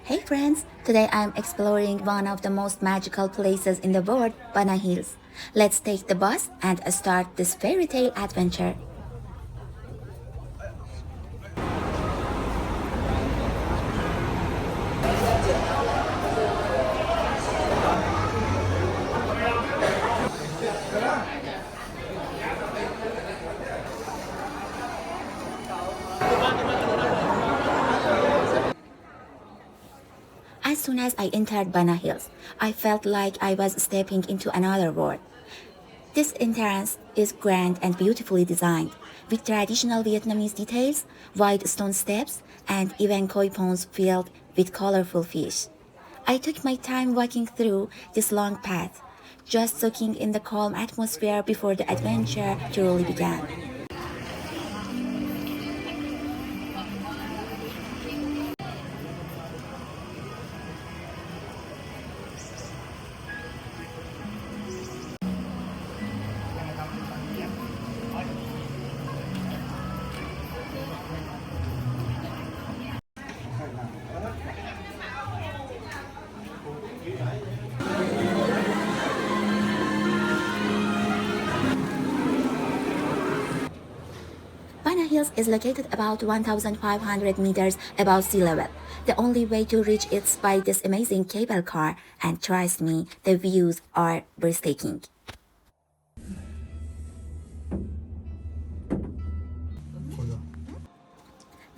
Hey friends, today I'm exploring one of the most magical places in the world, Bana Hills. Let's take the bus and start this fairy tale adventure. As soon as I entered Bana Hills, I felt like I was stepping into another world. This entrance is grand and beautifully designed, with traditional Vietnamese details, wide stone steps, and even koi ponds filled with colorful fish. I took my time walking through this long path, just soaking in the calm atmosphere before the adventure truly began. Bana Hills is located about 1,500 meters above sea level. The only way to reach it is by this amazing cable car, and trust me, the views are breathtaking.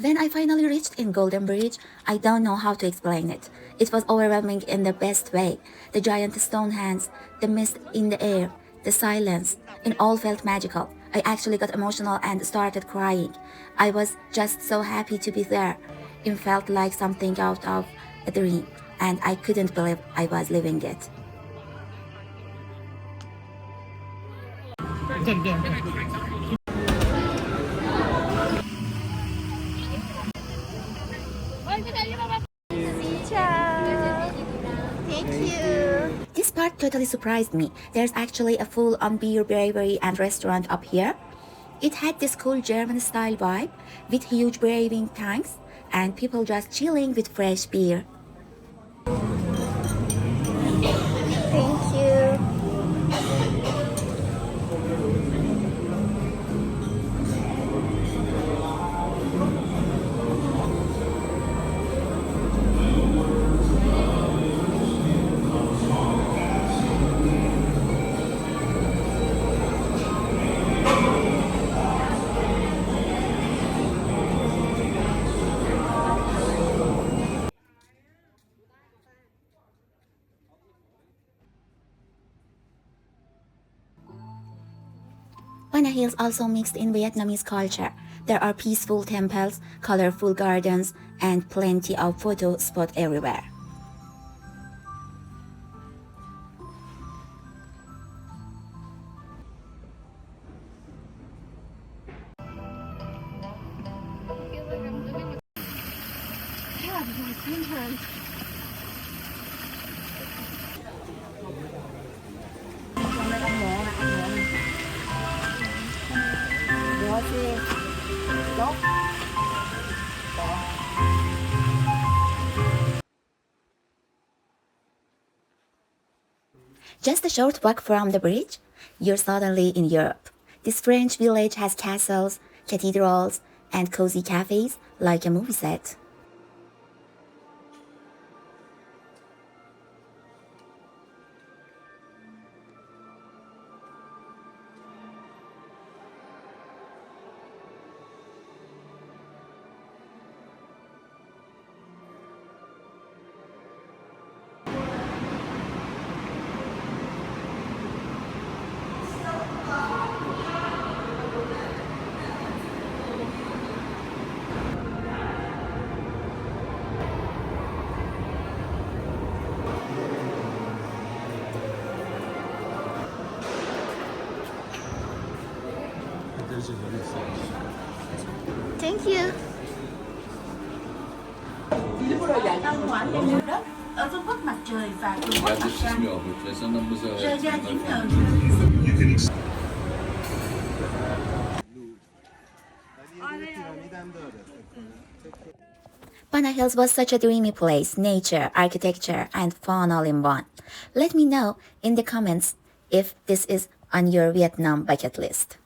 When I finally reached in Golden Bridge, I don't know how to explain it. It was overwhelming in the best way. The giant stone hands, the mist in the air, the silence, it all felt magical. I actually got emotional and started crying. I was just so happy to be there. It felt like something out of a dream, and I couldn't believe I was living it. This part totally surprised me. There's actually a full-on beer brewery and restaurant up here. It had this cool German-style vibe with huge brewing tanks and people just chilling with fresh beer. Thank you. Bana Hills also mixed in Vietnamese culture. There are peaceful temples, colorful gardens, and plenty of photo spots everywhere. Just a short walk from the bridge, you're suddenly in Europe. This French village has castles, cathedrals, and cozy cafes like a movie set. Thank you. Ở phương Bắc mặt trời và phương Bắc Ja, mặt das ist trăng mir auch nicht, sondern muss er rơi ra những tờ Pana Hills was such a dreamy place, nature, architecture, and fun all in one. Let me know in the comments if this is on your Vietnam bucket list.